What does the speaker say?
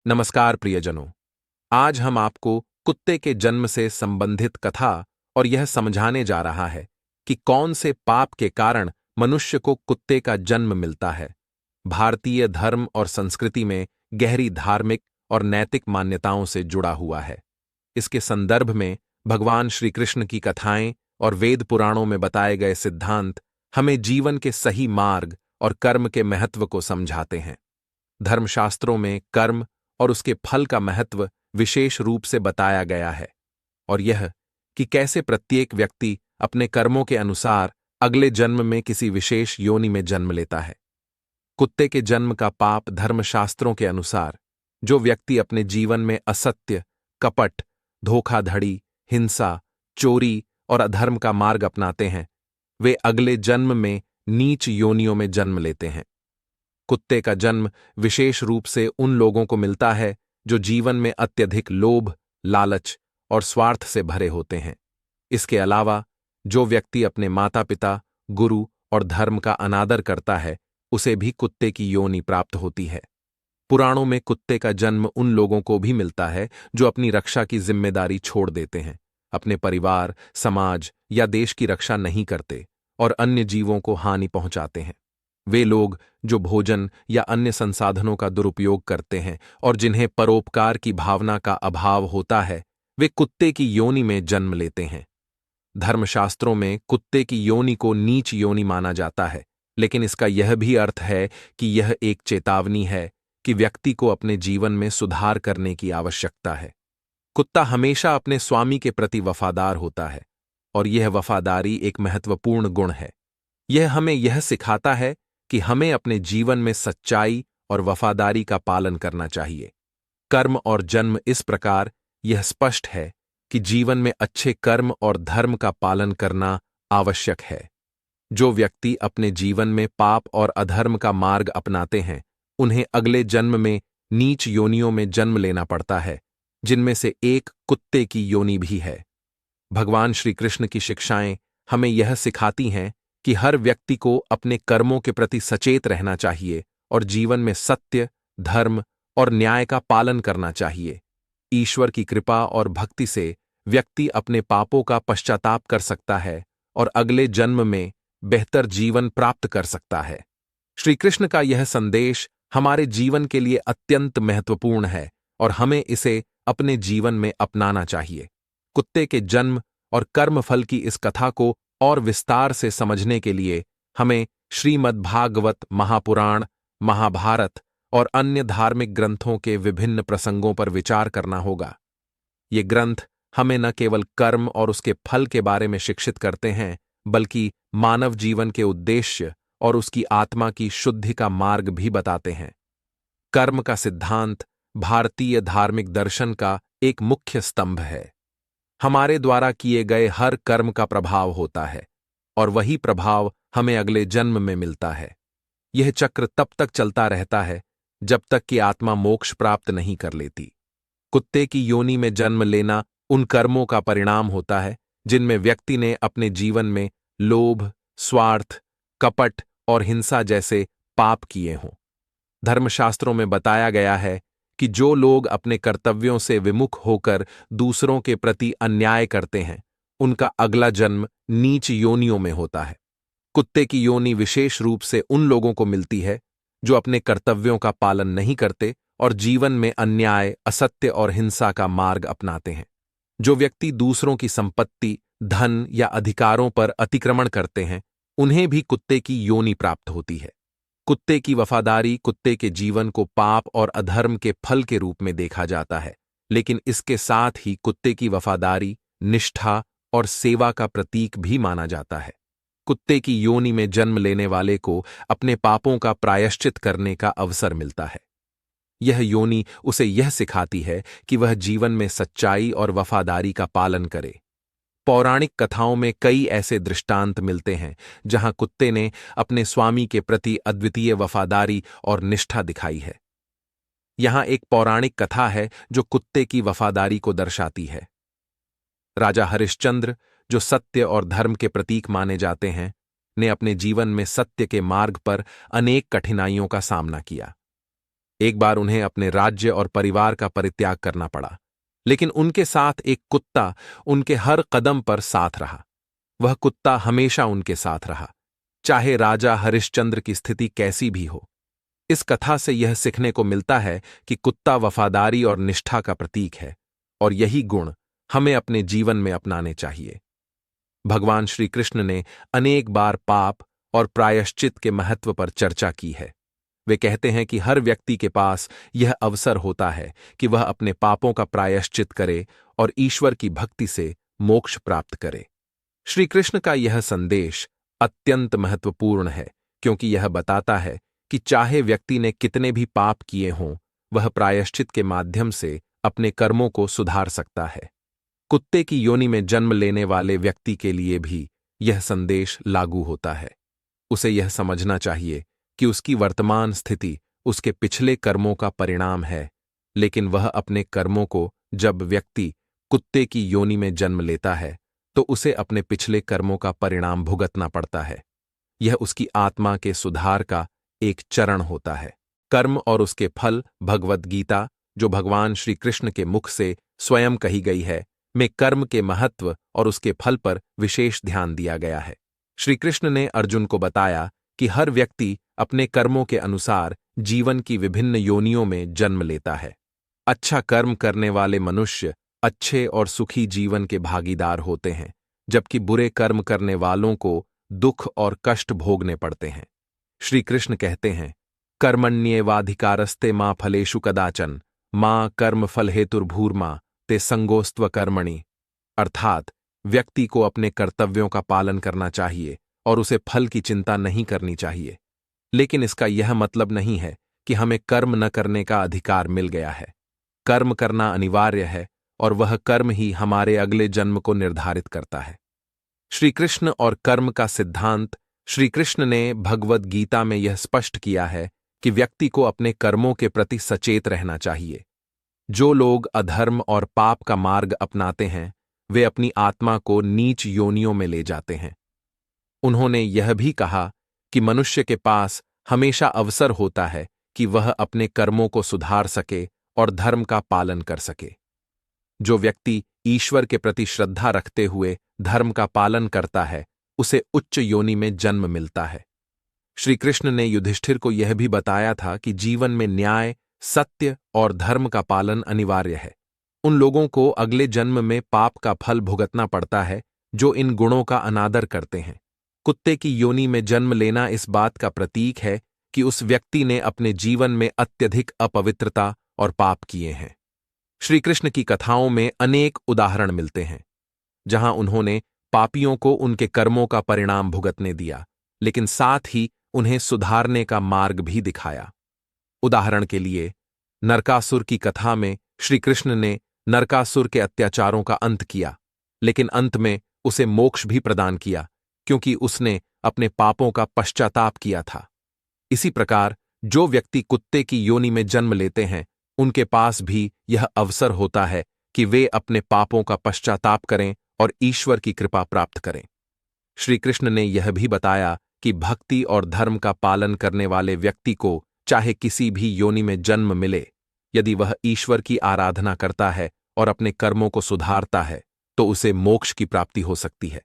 नमस्कार प्रियजनों। आज हम आपको कुत्ते के जन्म से संबंधित कथा और यह समझाने जा रहा है कि कौन से पाप के कारण मनुष्य को कुत्ते का जन्म मिलता है। भारतीय धर्म और संस्कृति में गहरी धार्मिक और नैतिक मान्यताओं से जुड़ा हुआ है। इसके संदर्भ में भगवान श्री कृष्ण की कथाएं और वेद पुराणों में बताए गए सिद्धांत हमें जीवन के सही मार्ग और कर्म के महत्व को समझाते हैं। धर्मशास्त्रों में कर्म और उसके फल का महत्व विशेष रूप से बताया गया है, और यह कि कैसे प्रत्येक व्यक्ति अपने कर्मों के अनुसार अगले जन्म में किसी विशेष योनि में जन्म लेता है। कुत्ते के जन्म का पाप धर्मशास्त्रों के अनुसार जो व्यक्ति अपने जीवन में असत्य, कपट, धोखाधड़ी, हिंसा, चोरी और अधर्म का मार्ग अपनाते हैं, वे अगले जन्म में नीच योनियों में जन्म लेते हैं। कुत्ते का जन्म विशेष रूप से उन लोगों को मिलता है जो जीवन में अत्यधिक लोभ, लालच और स्वार्थ से भरे होते हैं। इसके अलावा जो व्यक्ति अपने माता पिता, गुरु और धर्म का अनादर करता है, उसे भी कुत्ते की योनि प्राप्त होती है। पुराणों में कुत्ते का जन्म उन लोगों को भी मिलता है जो अपनी रक्षा की जिम्मेदारी छोड़ देते हैं, अपने परिवार, समाज या देश की रक्षा नहीं करते और अन्य जीवों को हानि पहुंचाते हैं। वे लोग जो भोजन या अन्य संसाधनों का दुरुपयोग करते हैं और जिन्हें परोपकार की भावना का अभाव होता है, वे कुत्ते की योनि में जन्म लेते हैं। धर्मशास्त्रों में कुत्ते की योनि को नीच योनि माना जाता है, लेकिन इसका यह भी अर्थ है कि यह एक चेतावनी है कि व्यक्ति को अपने जीवन में सुधार करने की आवश्यकता है। कुत्ता हमेशा अपने स्वामी के प्रति वफादार होता है, और यह वफादारी एक महत्वपूर्ण गुण है। यह हमें यह सिखाता है कि हमें अपने जीवन में सच्चाई और वफादारी का पालन करना चाहिए। कर्म और जन्म इस प्रकार यह स्पष्ट है कि जीवन में अच्छे कर्म और धर्म का पालन करना आवश्यक है। जो व्यक्ति अपने जीवन में पाप और अधर्म का मार्ग अपनाते हैं, उन्हें अगले जन्म में नीच योनियों में जन्म लेना पड़ता है, जिनमें से एक कुत्ते की योनि भी है। भगवान श्री कृष्ण की शिक्षाएं हमें यह सिखाती हैं कि हर व्यक्ति को अपने कर्मों के प्रति सचेत रहना चाहिए और जीवन में सत्य, धर्म और न्याय का पालन करना चाहिए। ईश्वर की कृपा और भक्ति से व्यक्ति अपने पापों का पश्चाताप कर सकता है और अगले जन्म में बेहतर जीवन प्राप्त कर सकता है। श्री कृष्ण का यह संदेश हमारे जीवन के लिए अत्यंत महत्वपूर्ण है और हमें इसे अपने जीवन में अपनाना चाहिए। कुत्ते के जन्म और कर्मफल की इस कथा को और विस्तार से समझने के लिए हमें श्रीमद् भागवत, महापुराण, महाभारत और अन्य धार्मिक ग्रंथों के विभिन्न प्रसंगों पर विचार करना होगा। ये ग्रंथ हमें न केवल कर्म और उसके फल के बारे में शिक्षित करते हैं, बल्कि मानव जीवन के उद्देश्य और उसकी आत्मा की शुद्धि का मार्ग भी बताते हैं। कर्म का सिद्धांत भारतीय धार्मिक दर्शन का एक मुख्य स्तंभ है। हमारे द्वारा किए गए हर कर्म का प्रभाव होता है, और वही प्रभाव हमें अगले जन्म में मिलता है। यह चक्र तब तक चलता रहता है जब तक कि आत्मा मोक्ष प्राप्त नहीं कर लेती। कुत्ते की योनि में जन्म लेना उन कर्मों का परिणाम होता है जिनमें व्यक्ति ने अपने जीवन में लोभ, स्वार्थ, कपट और हिंसा जैसे पाप किए हों। धर्मशास्त्रों में बताया गया है कि जो लोग अपने कर्तव्यों से विमुख होकर दूसरों के प्रति अन्याय करते हैं, उनका अगला जन्म नीच योनियों में होता है। कुत्ते की योनि विशेष रूप से उन लोगों को मिलती है जो अपने कर्तव्यों का पालन नहीं करते और जीवन में अन्याय, असत्य और हिंसा का मार्ग अपनाते हैं। जो व्यक्ति दूसरों की संपत्ति, धन या अधिकारों पर अतिक्रमण करते हैं, उन्हें भी कुत्ते की योनि प्राप्त होती है। कुत्ते की वफादारी कुत्ते के जीवन को पाप और अधर्म के फल के रूप में देखा जाता है, लेकिन इसके साथ ही कुत्ते की वफादारी निष्ठा और सेवा का प्रतीक भी माना जाता है। कुत्ते की योनि में जन्म लेने वाले को अपने पापों का प्रायश्चित करने का अवसर मिलता है। यह योनि उसे यह सिखाती है कि वह जीवन में सच्चाई और वफादारी का पालन करे। पौराणिक कथाओं में कई ऐसे दृष्टांत मिलते हैं जहां कुत्ते ने अपने स्वामी के प्रति अद्वितीय वफादारी और निष्ठा दिखाई है। यहां एक पौराणिक कथा है जो कुत्ते की वफादारी को दर्शाती है। राजा हरिश्चंद्र, जो सत्य और धर्म के प्रतीक माने जाते हैं, ने अपने जीवन में सत्य के मार्ग पर अनेक कठिनाइयों का सामना किया। एक बार उन्हें अपने राज्य और परिवार का परित्याग करना पड़ा, लेकिन उनके साथ एक कुत्ता उनके हर कदम पर साथ रहा। वह कुत्ता हमेशा उनके साथ रहा, चाहे राजा हरिश्चंद्र की स्थिति कैसी भी हो। इस कथा से यह सीखने को मिलता है कि कुत्ता वफादारी और निष्ठा का प्रतीक है, और यही गुण हमें अपने जीवन में अपनाने चाहिए। भगवान श्री कृष्ण ने अनेक बार पाप और प्रायश्चित के महत्व पर चर्चा की है। वे कहते हैं कि हर व्यक्ति के पास यह अवसर होता है कि वह अपने पापों का प्रायश्चित करे और ईश्वर की भक्ति से मोक्ष प्राप्त करे। श्री कृष्ण का यह संदेश अत्यंत महत्वपूर्ण है, क्योंकि यह बताता है कि चाहे व्यक्ति ने कितने भी पाप किए हों, वह प्रायश्चित के माध्यम से अपने कर्मों को सुधार सकता है। कुत्ते की योनि में जन्म लेने वाले व्यक्ति के लिए भी यह संदेश लागू होता है। उसे यह समझना चाहिए कि उसकी वर्तमान स्थिति उसके पिछले कर्मों का परिणाम है, लेकिन वह अपने कर्मों को, जब व्यक्ति कुत्ते की योनि में जन्म लेता है, तो उसे अपने पिछले कर्मों का परिणाम भुगतना पड़ता है। यह उसकी आत्मा के सुधार का एक चरण होता है। कर्म और उसके फल, भगवद गीता, जो भगवान श्री कृष्ण के मुख से स्वयं कही गई है, में कर्म के महत्व और उसके फल पर विशेष ध्यान दिया गया है। श्री कृष्ण ने अर्जुन को बताया कि हर व्यक्ति अपने कर्मों के अनुसार जीवन की विभिन्न योनियों में जन्म लेता है। अच्छा कर्म करने वाले मनुष्य अच्छे और सुखी जीवन के भागीदार होते हैं, जबकि बुरे कर्म करने वालों को दुख और कष्ट भोगने पड़ते हैं। श्री कृष्ण कहते हैं, कर्मण्येवाधिकारस्ते मां फलेषु कदाचन मां कर्म फल हेतुर्भूर्मा ते संगोस्त्व कर्मणि। अर्थात व्यक्ति को अपने कर्तव्यों का पालन करना चाहिए और उसे फल की चिंता नहीं करनी चाहिए। लेकिन इसका यह मतलब नहीं है कि हमें कर्म न करने का अधिकार मिल गया है। कर्म करना अनिवार्य है, और वह कर्म ही हमारे अगले जन्म को निर्धारित करता है। श्री कृष्ण और कर्म का सिद्धांत। श्री कृष्ण ने भगवद गीता में यह स्पष्ट किया है कि व्यक्ति को अपने कर्मों के प्रति सचेत रहना चाहिए। जो लोग अधर्म और पाप का मार्ग अपनाते हैं, वे अपनी आत्मा को नीच योनियों में ले जाते हैं। उन्होंने यह भी कहा कि मनुष्य के पास हमेशा अवसर होता है कि वह अपने कर्मों को सुधार सके और धर्म का पालन कर सके। जो व्यक्ति ईश्वर के प्रति श्रद्धा रखते हुए धर्म का पालन करता है, उसे उच्च योनि में जन्म मिलता है। श्री कृष्ण ने युधिष्ठिर को यह भी बताया था कि जीवन में न्याय, सत्य और धर्म का पालन अनिवार्य है। उन लोगों को अगले जन्म में पाप का फल भुगतना पड़ता है जो इन गुणों का अनादर करते हैं। कुत्ते की योनि में जन्म लेना इस बात का प्रतीक है कि उस व्यक्ति ने अपने जीवन में अत्यधिक अपवित्रता और पाप किए हैं। श्री कृष्ण की कथाओं में अनेक उदाहरण मिलते हैं जहां उन्होंने पापियों को उनके कर्मों का परिणाम भुगतने दिया, लेकिन साथ ही उन्हें सुधारने का मार्ग भी दिखाया। उदाहरण के लिए, नरकासुर की कथा में श्री कृष्ण ने नरकासुर के अत्याचारों का अंत किया, लेकिन अंत में उसे मोक्ष भी प्रदान किया, क्योंकि उसने अपने पापों का पश्चाताप किया था। इसी प्रकार जो व्यक्ति कुत्ते की योनि में जन्म लेते हैं, उनके पास भी यह अवसर होता है कि वे अपने पापों का पश्चाताप करें और ईश्वर की कृपा प्राप्त करें। श्री कृष्ण ने यह भी बताया कि भक्ति और धर्म का पालन करने वाले व्यक्ति को चाहे किसी भी योनि में जन्म मिले, यदि वह ईश्वर की आराधना करता है और अपने कर्मों को सुधारता है, तो उसे मोक्ष की प्राप्ति हो सकती है।